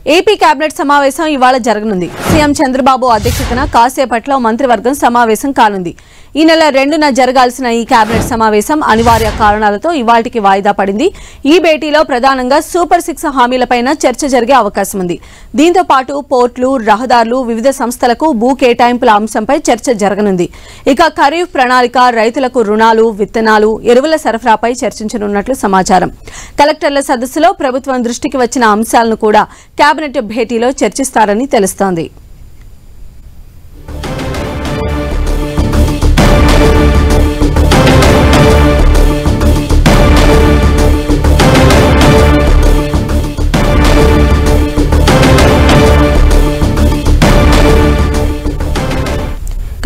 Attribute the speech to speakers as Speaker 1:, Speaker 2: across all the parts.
Speaker 1: AP cabinet సమావేశం ఇవాళ జరగనుంది. సీఎం చంద్రబాబు అధ్యక్షతన కాసేపట్లో మంత్రివర్గం సమావేశం కానుంది. ఈ నెల 2న జరగాల్సిన ఈ కేబినెట్ సమావేశం అనివార్య కారణాలతో ఇవాల్టికి వాయిదా పడింది. ఈ భేటీలో ప్రధానంగా సూపర్ 6 హామీలపైన చర్చ జరిగే అవకాశం ఉంది. దీంతో పాటు పోర్టులు, రహదారులు, వివిధ సంస్థలకు భూ కేటాయింపుల అంశంపై చర్చ జరగనుంది. ఇక ఖరీఫ్ ప్రణాళిక, రైతులకు రుణాలు, విత్తనాలు, ఎరువుల సరఫరాపై చర్చించనున్నట్లు సమాచారం. కలెక్టర్ల సదస్సులో ప్రభుత్వం దృష్టికి వచ్చిన అంశాలను కూడా కేబినెట్ భేటీలో చర్చిస్తారని తెలుస్తోంది.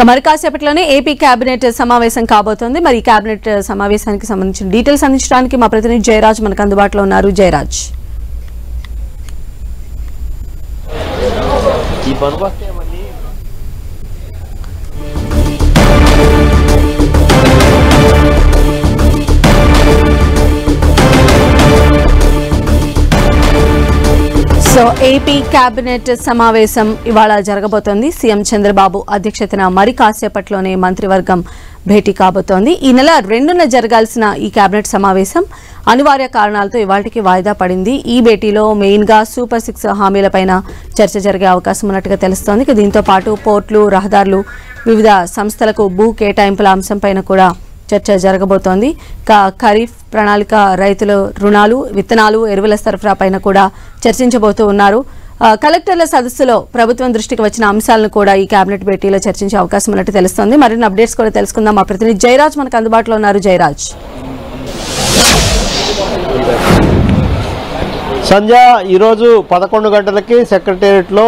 Speaker 1: మరి కాసేపట్లోనే ఏపీ కేబినెట్ సమావేశం కాబోతోంది. మరి ఈ కేబినెట్ సమావేశానికి సంబంధించిన డీటెయిల్స్ అందించడానికి మా ప్రతినిధి జయరాజ్ మనకు అందుబాటులో ఉన్నారు. జయరాజ్, ఏపీ కేబినెట్ సమావేశం ఇవాళ జరగబోతోంది. సీఎం చంద్రబాబు అధ్యక్షతన మరి కాసేపట్లోనే మంత్రివర్గం భేటీ కాబోతోంది. ఈ నెల 2న జరగాల్సిన ఈ కేబినెట్ సమావేశం అనివార్య కారణాలతో ఇవాళకి వాయిదా పడింది. ఈ భేటీలో మెయిన్ గా సూపర్ 6 హామీలపైన చర్చ జరిగే అవకాశం ఉన్నట్టుగా తెలుస్తోంది. దీంతో పాటు పోర్టులు, రహదారులు, వివిధ సంస్థలకు భూ కేటాయింపుల అంశంపైన కూడా చర్చ జరగబోతోంది. ఖరీఫ్ ప్రణాళిక, రైతుల రుణాలు, విత్తనాలు, ఎరువుల సరఫరా పైన కూడా చర్చించబోతూ ఉన్నారు. కలెక్టర్ల సదస్సులో ప్రభుత్వం దృష్టికి వచ్చిన అంశాలను కూడా ఈ కేబినెట్ భేటీలో చర్చించే అవకాశం ఉన్నట్టు తెలుస్తోంది. మరిన్ని అప్డేట్స్ కూడా తెలుసుకుందాం. మా ప్రతినిధి జయరాజ్ మనకు అందుబాటులో ఉన్నారు. జయరాజ్,
Speaker 2: సంధ్య ఈరోజు 11 గంటలకి సెక్రటేరియట్లో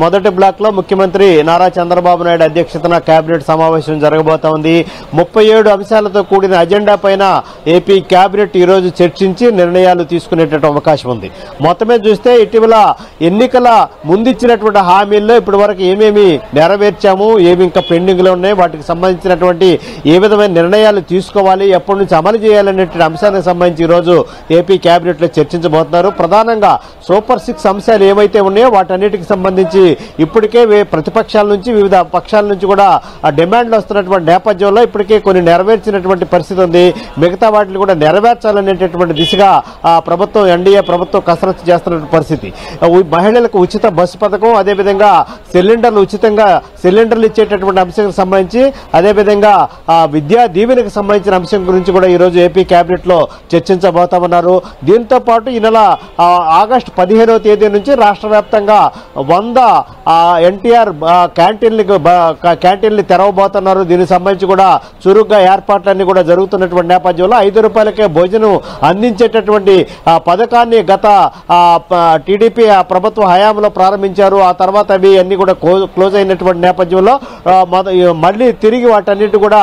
Speaker 2: మొదటి బ్లాక్లో ముఖ్యమంత్రి నారా చంద్రబాబు నాయుడు అధ్యక్షతన కేబినెట్ సమావేశం జరగబోతోంది. 37 అంశాలతో కూడిన అజెండా పైన ఏపీ కేబినెట్ ఈరోజు చర్చించి నిర్ణయాలు తీసుకునేటటువంటి అవకాశం ఉంది. మొత్తమే చూస్తే ఇటీవల ఎన్నికల ముందిచ్చినటువంటి హామీల్లో ఇప్పటి వరకు ఏమేమి నెరవేర్చాము, ఏమి ఇంకా పెండింగ్లో ఉన్నాయి, వాటికి సంబంధించినటువంటి ఏ విధమైన నిర్ణయాలు తీసుకోవాలి, ఎప్పటి నుంచి అమలు చేయాలనేటువంటి అంశానికి సంబంధించి ఈరోజు ఏపీ కేబినెట్లో చర్చించబోతున్నారు. ప్రధానంగా సూపర్ 6 అంశాలు ఏవైతే ఉన్నాయో వాటన్నిటికి సంబంధించి ఇప్పటికే ప్రతిపక్షాల నుంచి, వివిధ పక్షాల నుంచి కూడా డిమాండ్లు వస్తున్నటువంటి నేపథ్యంలో ఇప్పటికే కొన్ని నెరవేర్చినటువంటి పరిస్థితి ఉంది. మిగతా వాటిని కూడా నెరవేర్చాలనేటటువంటి దిశగా ప్రభుత్వం, ఎన్డీఏ ప్రభుత్వం కసరత్తు చేస్తున్న పరిస్థితి. మహిళలకు ఉచిత బస్సు పథకం, అదేవిధంగా ఉచితంగా సిలిండర్లు ఇచ్చేటటువంటి అంశానికి సంబంధించి, అదేవిధంగా విద్యా దీవెనకు సంబంధించిన అంశం గురించి కూడా ఈరోజు ఏపీ కేబినెట్ లో చర్చించబోతామన్నారు. దీంతో పాటు ఈ నెల ఆగస్టు 15వ తేదీ నుంచి రాష్ట్ర వ్యాప్తంగా 100 ఎన్టీఆర్ క్యాంటీన్లు తెరవబోతున్నారు. దీనికి సంబంధించి కూడా చురుగ్గా ఏర్పాట్లన్నీ కూడా జరుగుతున్నటువంటి నేపథ్యంలో 5 రూపాయలకే భోజనం అందించేటటువంటి పథకాన్ని గత టీడీపీ ప్రభుత్వ హయాంలో ప్రారంభించారు. ఆ తర్వాత అవి అన్ని కూడా క్లోజ్ అయినటువంటి నేపథ్యంలో మళ్ళీ తిరిగి వాటన్నిటి కూడా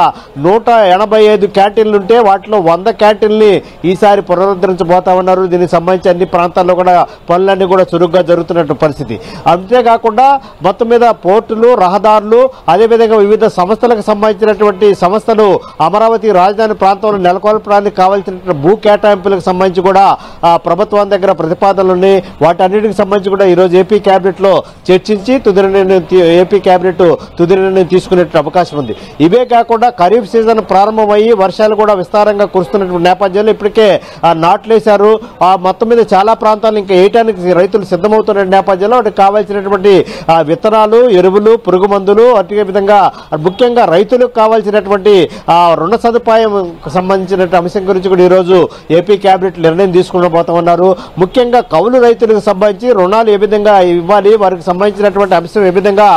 Speaker 2: 185 క్యాంటీన్లు ఉంటే వాటిలో 100 క్యాంటీన్లని ఈసారి పునరుద్ధరించబోతా ఉన్నారు. దీనికి సంబంధించి అన్ని ప్రాంతాల్లో కూడా పనులన్నీ కూడా చురుగ్గా జరుగుతున్న పరిస్థితి. అంతేకాకుండా మొత్తం మీద పోర్టులు, రహదారులు, అదేవిధంగా వివిధ సంస్థలకు సంబంధించినటువంటి సంస్థలు అమరావతి రాజధాని ప్రాంతంలో నెలకొల్పడానికి కావాల్సిన భూ కేటాయింపులకు సంబంధించి కూడా ప్రభుత్వం దగ్గర ప్రతిపాదనలు ఉన్నాయి. వాటన్నిటికి సంబంధించి కూడా ఈరోజు ఏపీ కేబినెట్ లో చర్చించి ఏపీ కేబినెట్ తుది నిర్ణయం తీసుకునే అవకాశం ఉంది. ఇవే కాకుండా ఖరీఫ్ సీజన్ ప్రారంభమయ్యి వర్షాలు కూడా విస్తారంగా కురుస్తున్నటువంటి నేపథ్యంలో ఇప్పటికే నాట్లేశారు. మొత్తం మీద చాలా ప్రాంతాలు ఇంకా వేయటానికి రైతులు సిద్ధమవుతున్న నేపథ్యంలో వాటికి కావాల్సినటువంటి విత్తనాలు, ఎరువులు, పురుగు మందులు, అదే విధంగా ముఖ్యంగా రైతులకు కావాల్సినటువంటి రుణ సదుపాయం సంబంధించిన అంశం గురించి కూడా ఈరోజు ఏపీ కేబినెట్ నిర్ణయం తీసుకునబోతున్నారు. ముఖ్యంగా కౌలు రైతులకు సంబంధించి రుణాలు ఏ విధంగా ఇవ్వాలి, వారికి సంబంధించినటువంటి అంశం ఏ విధంగా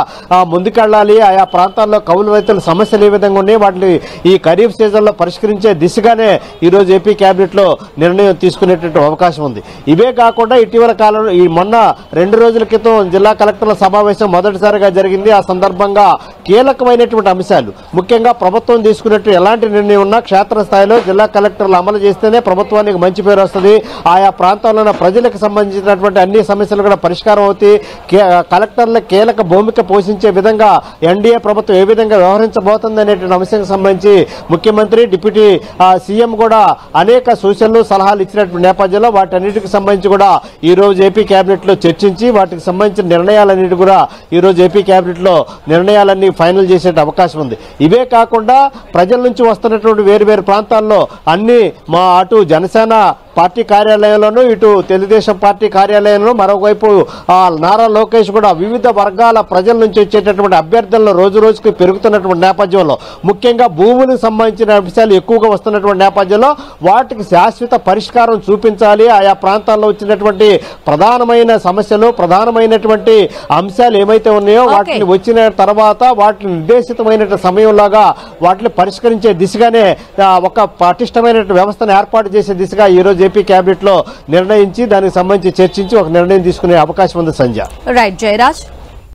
Speaker 2: ముందుకెళ్లాలి, ఆయా ప్రాంతాల్లో కౌలు రైతుల సమస్యలు ఏ విధంగా ఉన్నాయి, వాటిని ఈ ఖరీఫ్ సీజన్ లో పరిష్కరించే దిశగానే ఈరోజు ఏపీ కేబినెట్ లో నిర్ణయం తీసుకునేటువంటి అవకాశం ఉంది. ఇవే కాకుండా ఇటీవల కాలంలో మొన్న 2 రోజుల క్రితం జిల్లా కలెక్టర్ల సమావేశం మొదటిసారిగా జరిగింది. ఆ సందర్భంగా కీలకమైనటువంటి అంశాలు, ముఖ్యంగా ప్రభుత్వం తీసుకున్నట్టు ఎలాంటి నిర్ణయం ఉన్నా క్షేత్రస్థాయిలో జిల్లా కలెక్టర్లు అమలు చేస్తేనే ప్రభుత్వానికి మంచి పేరు వస్తుంది. ఆయా ప్రాంతాల్లో ప్రజలకు సంబంధించినటువంటి అన్ని సమస్యలు కూడా పరిష్కారం అవుతాయి. కలెక్టర్ల కీలక భూమిక పోషించే విధంగా ఎన్డీఏ ప్రభుత్వం ఏ విధంగా వ్యవహరించబోతుంది అనేటువంటి అంశానికి సంబంధించి ముఖ్యమంత్రి, డిప్యూటీ సీఎం కూడా అనేక సూచనలు, సలహాలు ఇచ్చినటువంటి నేపథ్యంలో వాటన్నిటికి సంబంధించి సంబంధించి కూడా ఈ రోజు ఏపీ కేబినెట్ లో చర్చించి వాటికి సంబంధించిన నిర్ణయాలన్నిటి కూడా ఈ రోజు ఏపీ కేబినెట్ లో నిర్ణయాలన్నీ ఫైనల్ చేసే అవకాశం ఉంది. ఇవే కాకుండా ప్రజల నుంచి వస్తున్నటువంటి వేరు వేరు ప్రాంతాల్లో అన్ని అటు జనసేన పార్టీ కార్యాలయంలోనూ ఇటు తెలుగుదేశం పార్టీ కార్యాలయంలో మరోవైపు నారా లోకేష్ కూడా వివిధ వర్గాల ప్రజల నుంచి వచ్చేటటువంటి అభ్యర్థులను రోజు రోజుకి పెరుగుతున్నటువంటి నేపథ్యంలో ముఖ్యంగా భూములకు సంబంధించిన అంశాలు ఎక్కువగా వస్తున్నటువంటి నేపథ్యంలో వాటికి శాశ్వత పరిష్కారం చూపించాలి. ఆయా ప్రాంతాల్లో వచ్చినటువంటి ప్రధానమైన సమస్యలు ప్రధానమైనటువంటి అంశాలు ఏమైతే ఉన్నాయో వాటిని వచ్చిన తర్వాత వాటిని నిర్దేశితమైన సమయంలాగా వాటిని పరిష్కరించే దిశగానే ఒక పటిష్టమైన వ్యవస్థను ఏర్పాటు చేసే దిశగా ఈ రోజు ఏపీ కేబినెట్ లో నిర్ణయించి దానికి సంబంధించి చర్చించి ఒక నిర్ణయం తీసుకునే అవకాశం ఉంది. సంజయ్.
Speaker 1: రైట్ జయరాజ్.